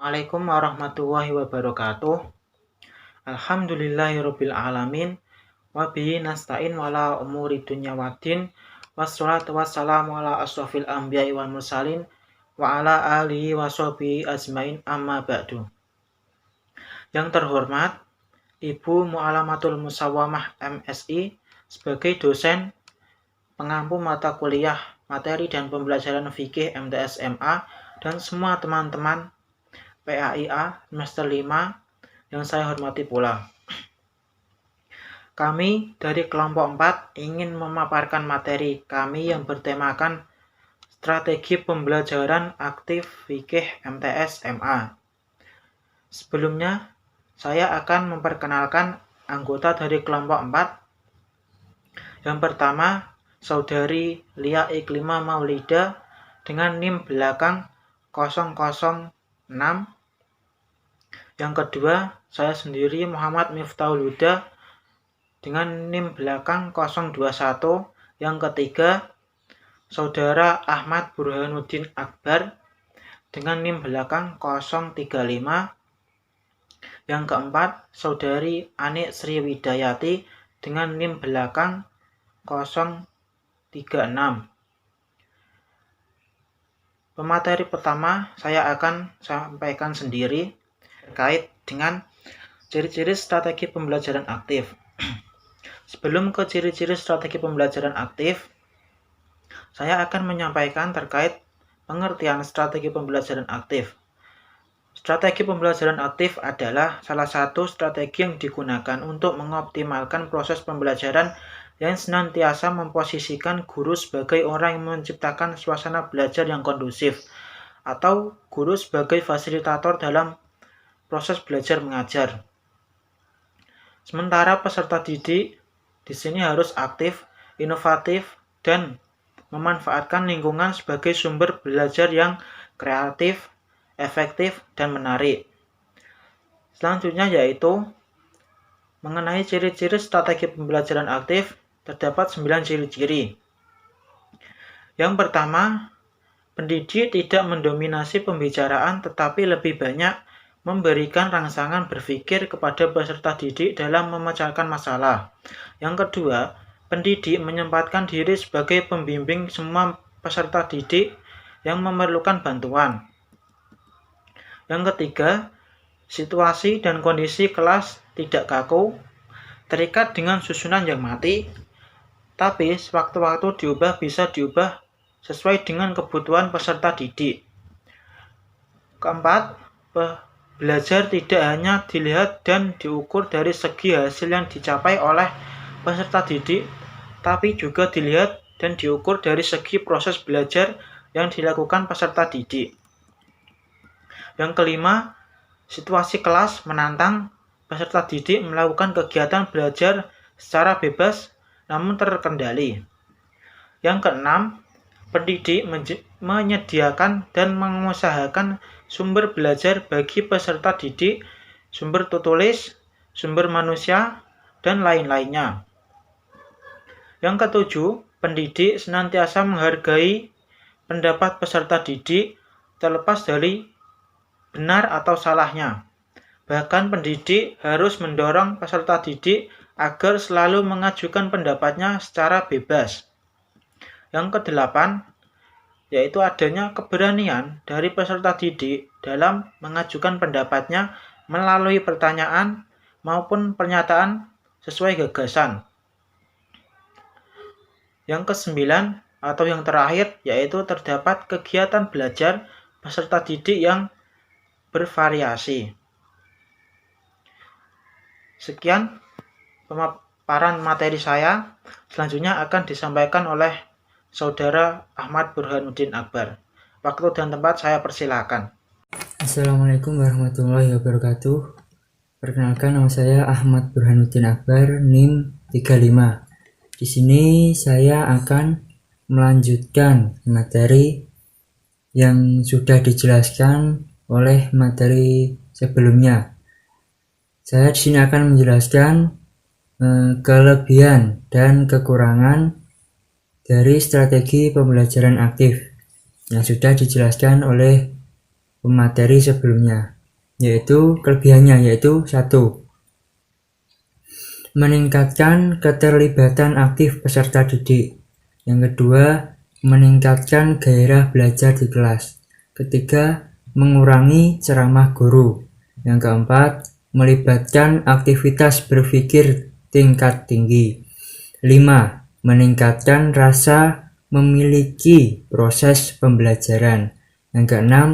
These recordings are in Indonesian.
Assalamualaikum warahmatullahi wabarakatuh. Alhamdulillahirabbil alamin. Wa bihi nasta'in wala umuri dunya waddin. Wassalatu wassalamu ala asrofil anbiya'i wal mursalin wa ala alihi wa sahbihi ajmain amma ba'du. Yang terhormat Ibu Mu'alamatul Musawwamah MSI sebagai dosen pengampu mata kuliah materi dan pembelajaran fikih MTS MA dan semua teman-teman PAIA semester 5 yang saya hormati pula. Kami dari kelompok 4 ingin memaparkan materi kami yang bertemakan strategi pembelajaran aktif fikih MTS MA. Sebelumnya, saya akan memperkenalkan anggota dari kelompok 4. Yang pertama, Saudari Lia Iklima Maulida dengan NIM belakang 006. Yang kedua, saya sendiri Muhammad Miftahul Huda dengan NIM belakang 021. Yang ketiga, Saudara Ahmad Burhanuddin Akbar dengan NIM belakang 035. Yang keempat, Saudari Anik Sri Widayati dengan NIM belakang 036. Pemateri pertama saya akan sampaikan sendiri terkait dengan ciri-ciri strategi pembelajaran aktif. Sebelum ke ciri-ciri strategi pembelajaran aktif, saya akan menyampaikan terkait pengertian strategi pembelajaran aktif. Strategi pembelajaran aktif adalah salah satu strategi yang digunakan untuk mengoptimalkan proses pembelajaran yang senantiasa memposisikan guru sebagai orang yang menciptakan suasana belajar yang kondusif atau guru sebagai fasilitator dalam proses belajar mengajar. Sementara peserta didik di sini harus aktif, inovatif, dan memanfaatkan lingkungan sebagai sumber belajar yang kreatif, efektif, dan menarik. Selanjutnya yaitu mengenai ciri-ciri strategi pembelajaran aktif, terdapat 9 ciri-ciri. Yang pertama, pendidik tidak mendominasi pembicaraan tetapi lebih banyak memberikan rangsangan berpikir kepada peserta didik dalam memecahkan masalah. Yang kedua, pendidik menyempatkan diri sebagai pembimbing semua peserta didik yang memerlukan bantuan. Yang ketiga, situasi dan kondisi kelas tidak kaku, terikat dengan susunan yang mati, tapi sewaktu-waktu bisa diubah sesuai dengan kebutuhan peserta didik. Keempat, belajar tidak hanya dilihat dan diukur dari segi hasil yang dicapai oleh peserta didik, tapi juga dilihat dan diukur dari segi proses belajar yang dilakukan peserta didik. Yang kelima, situasi kelas menantang peserta didik melakukan kegiatan belajar secara bebas namun terkendali. Yang keenam, pendidik menyediakan dan mengusahakan sumber belajar bagi peserta didik, sumber tertulis, sumber manusia, dan lain-lainnya. Yang ketujuh, pendidik senantiasa menghargai pendapat peserta didik terlepas dari benar atau salahnya. Bahkan pendidik harus mendorong peserta didik agar selalu mengajukan pendapatnya secara bebas. Yang kedelapan, yaitu adanya keberanian dari peserta didik dalam mengajukan pendapatnya melalui pertanyaan maupun pernyataan sesuai gagasan. Yang kesembilan, atau yang terakhir, yaitu terdapat kegiatan belajar peserta didik yang bervariasi. Sekian pemaparan materi saya. Selanjutnya akan disampaikan oleh Saudara Ahmad Burhanuddin Akbar. Waktu dan tempat saya persilakan. Assalamualaikum warahmatullahi wabarakatuh. Perkenalkan, nama saya Ahmad Burhanuddin Akbar, NIM 35. Di sini saya akan melanjutkan materi yang sudah dijelaskan oleh materi sebelumnya. Saya di sini akan menjelaskan kelebihan dan kekurangan dari strategi pembelajaran aktif yang sudah dijelaskan oleh pemateri sebelumnya, yaitu kelebihannya yaitu 1. Meningkatkan keterlibatan aktif peserta didik. Yang kedua, meningkatkan gairah belajar di kelas. Ketiga, mengurangi ceramah guru. Yang keempat, melibatkan aktivitas berpikir tingkat tinggi. 5. Meningkatkan rasa memiliki proses pembelajaran. Yang keenam,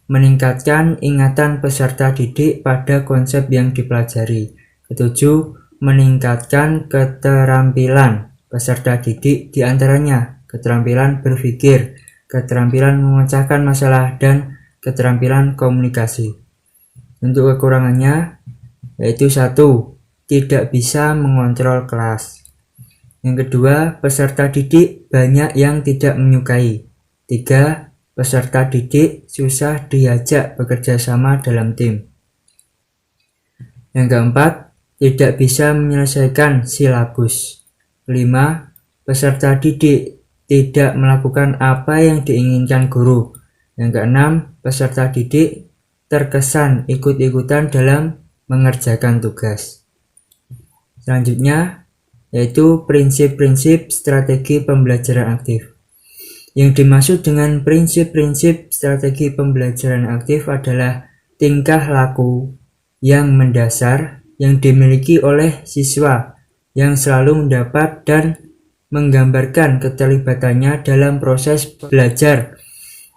meningkatkan ingatan peserta didik pada konsep yang dipelajari. Ketujuh, meningkatkan keterampilan peserta didik, diantaranya keterampilan berpikir, keterampilan memecahkan masalah, dan keterampilan komunikasi. Untuk kekurangannya yaitu 1. Tidak bisa mengontrol kelas. Yang kedua, peserta didik banyak yang tidak menyukai. 3. Peserta didik susah diajak bekerja sama dalam tim. Yang keempat, tidak bisa menyelesaikan silabus. 5. Peserta didik tidak melakukan apa yang diinginkan guru. Yang keenam, peserta didik terkesan ikut-ikutan dalam mengerjakan tugas. Selanjutnya, yaitu prinsip-prinsip strategi pembelajaran aktif. Yang dimaksud dengan prinsip-prinsip strategi pembelajaran aktif adalah tingkah laku yang mendasar yang dimiliki oleh siswa yang selalu mendapat dan menggambarkan keterlibatannya dalam proses belajar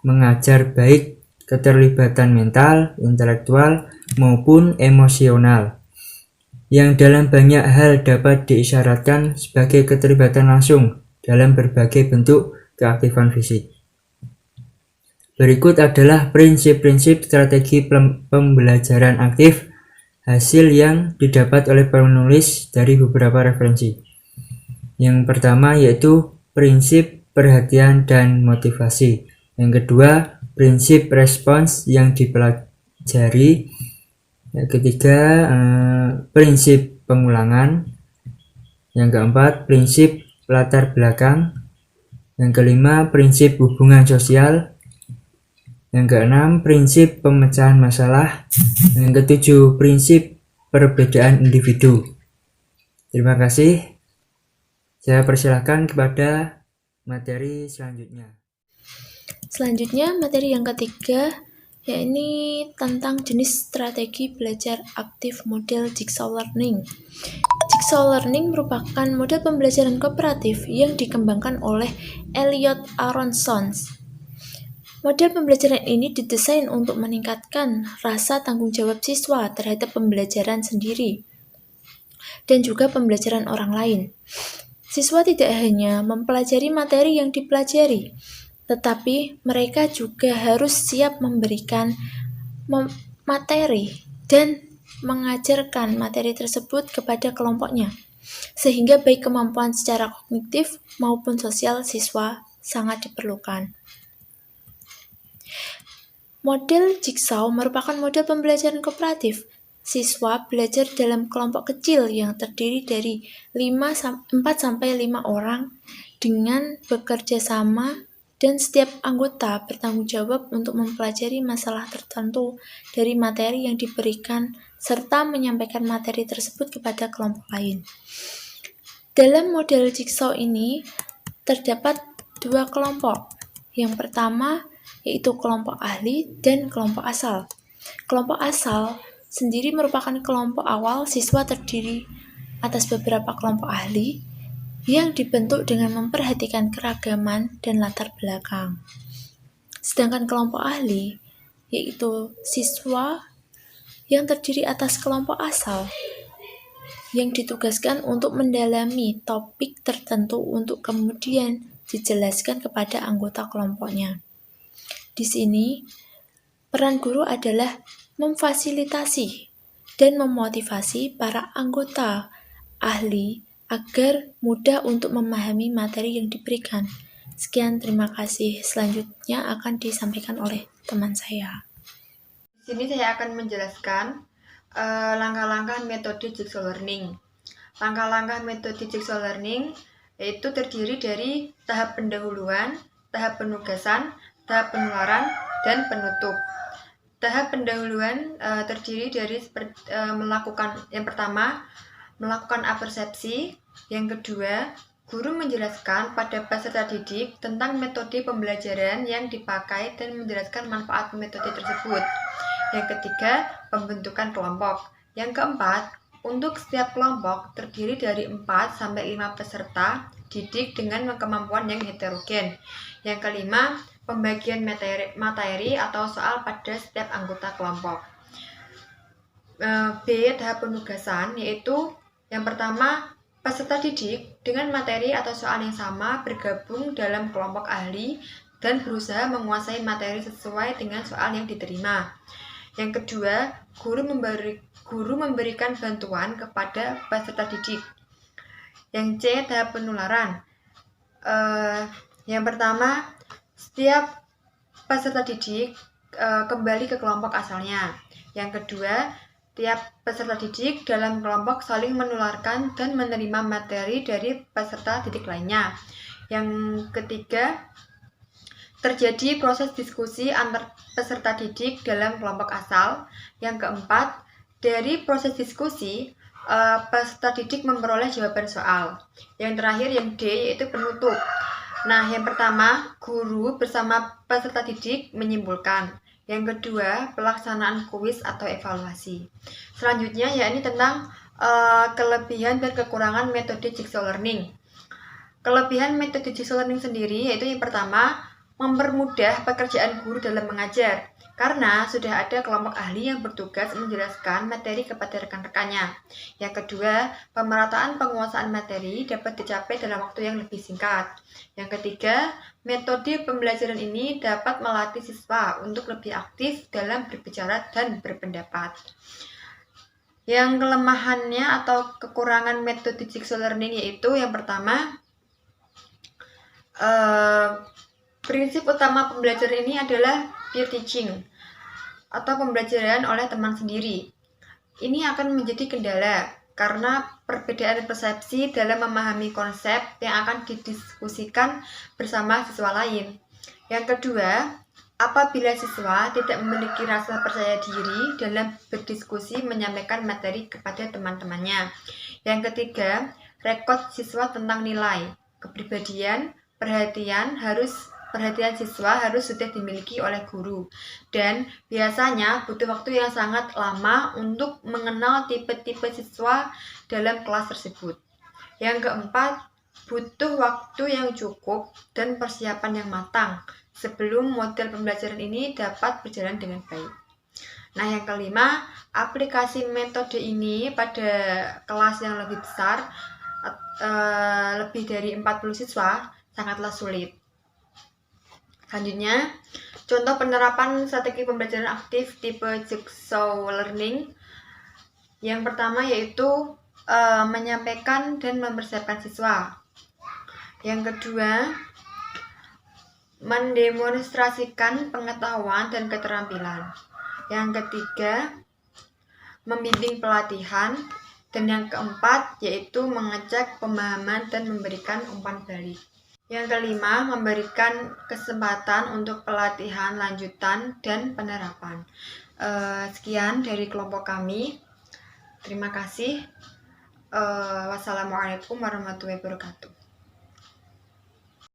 mengajar, baik keterlibatan mental, intelektual, maupun emosional, yang dalam banyak hal dapat diisyaratkan sebagai keterlibatan langsung dalam berbagai bentuk keaktifan fisik. Berikut adalah prinsip-prinsip strategi pembelajaran aktif hasil yang didapat oleh penulis dari beberapa referensi. Yang pertama yaitu prinsip perhatian dan motivasi. Yang kedua, prinsip respons yang dipelajari. Yang ketiga, prinsip pengulangan. Yang keempat, prinsip latar belakang. Yang kelima, prinsip hubungan sosial. Yang keenam, prinsip pemecahan masalah. Yang ketujuh, prinsip perbedaan individu. Terima kasih. Saya persilahkan kepada materi selanjutnya. Selanjutnya, materi yang ketiga, yakni tentang jenis strategi belajar aktif model Jigsaw Learning. Jigsaw Learning merupakan model pembelajaran kooperatif yang dikembangkan oleh Elliot Aronson. Model pembelajaran ini didesain untuk meningkatkan rasa tanggung jawab siswa terhadap pembelajaran sendiri dan juga pembelajaran orang lain. Siswa tidak hanya mempelajari materi yang dipelajari, tetapi mereka juga harus siap memberikan materi dan mengajarkan materi tersebut kepada kelompoknya, sehingga baik kemampuan secara kognitif maupun sosial siswa sangat diperlukan. Model Jigsaw merupakan model pembelajaran kooperatif. Siswa belajar dalam kelompok kecil yang terdiri dari 4-5 orang dengan bekerja sama, dan setiap anggota bertanggung jawab untuk mempelajari masalah tertentu dari materi yang diberikan serta menyampaikan materi tersebut kepada kelompok lain. Dalam model Jigsaw ini terdapat 2 kelompok. Yang pertama yaitu kelompok ahli dan kelompok asal. Kelompok asal sendiri merupakan kelompok awal siswa terdiri atas beberapa kelompok ahli yang dibentuk dengan memperhatikan keragaman dan latar belakang. Sedangkan kelompok ahli yaitu siswa yang terdiri atas kelompok asal yang ditugaskan untuk mendalami topik tertentu untuk kemudian dijelaskan kepada anggota kelompoknya. Di sini, peran guru adalah memfasilitasi dan memotivasi para anggota ahli agar mudah untuk memahami materi yang diberikan. Sekian, terima kasih. Selanjutnya akan disampaikan oleh teman saya. Di sini saya akan menjelaskan langkah-langkah metode Jigsaw Learning. Langkah-langkah metode Jigsaw Learning yaitu terdiri dari tahap pendahuluan, tahap penugasan, tahap penularan, dan penutup. tahap pendahuluan terdiri dari yang pertama melakukan apersepsi, yang kedua guru menjelaskan pada peserta didik tentang metode pembelajaran yang dipakai dan menjelaskan manfaat metode tersebut. Yang ketiga, pembentukan kelompok. Yang keempat, untuk setiap kelompok terdiri dari 4-5 peserta didik dengan kemampuan yang heterogen. Yang kelima, pembagian materi atau soal pada setiap anggota kelompok. B. Tahap penugasan, yaitu yang pertama, peserta didik dengan materi atau soal yang sama bergabung dalam kelompok ahli dan berusaha menguasai materi sesuai dengan soal yang diterima. Yang kedua, guru memberikan bantuan kepada peserta didik. Yang C. Tahap penularan. Yang pertama, setiap peserta didik kembali ke kelompok asalnya. Yang kedua, tiap peserta didik dalam kelompok saling menularkan dan menerima materi dari peserta didik lainnya. Yang ketiga, terjadi proses diskusi antar peserta didik dalam kelompok asal. Yang keempat, dari proses diskusi, peserta didik memperoleh jawaban soal. Yang terakhir, yang D, yaitu penutup. Nah, yang pertama, guru bersama peserta didik menyimpulkan. Yang kedua, pelaksanaan kuis atau evaluasi. Selanjutnya, yakni tentang kelebihan dan kekurangan metode Jigsaw Learning. Kelebihan metode Jigsaw Learning sendiri yaitu yang pertama, mempermudah pekerjaan guru dalam mengajar, karena sudah ada kelompok ahli yang bertugas menjelaskan materi kepada rekan-rekannya. Yang kedua, pemerataan penguasaan materi dapat dicapai dalam waktu yang lebih singkat. Yang ketiga, metode pembelajaran ini dapat melatih siswa untuk lebih aktif dalam berbicara dan berpendapat. Yang kelemahannya atau kekurangan metode Jigsaw Learning yaitu yang pertama, prinsip utama pembelajaran ini adalah peer teaching atau pembelajaran oleh teman sendiri. Ini akan menjadi kendala karena perbedaan persepsi dalam memahami konsep yang akan didiskusikan bersama siswa lain. Yang kedua, apabila siswa tidak memiliki rasa percaya diri dalam berdiskusi menyampaikan materi kepada teman-temannya. Yang ketiga, rekod siswa tentang nilai, kepribadian, perhatian siswa harus sudah dimiliki oleh guru, dan biasanya butuh waktu yang sangat lama untuk mengenal tipe-tipe siswa dalam kelas tersebut. Yang keempat, butuh waktu yang cukup dan persiapan yang matang sebelum model pembelajaran ini dapat berjalan dengan baik. Nah, yang kelima, aplikasi metode ini pada kelas yang lebih besar, lebih dari 40 siswa, sangatlah sulit. Selanjutnya, contoh penerapan strategi pembelajaran aktif tipe Jigsaw Learning. Yang pertama yaitu menyampaikan dan mempersiapkan siswa. Yang kedua, mendemonstrasikan pengetahuan dan keterampilan. Yang ketiga, membimbing pelatihan. Dan yang keempat yaitu mengecek pemahaman dan memberikan umpan balik. Yang kelima, memberikan kesempatan untuk pelatihan lanjutan dan penerapan. Sekian dari kelompok kami. Terima kasih. Wassalamualaikum warahmatullahi wabarakatuh.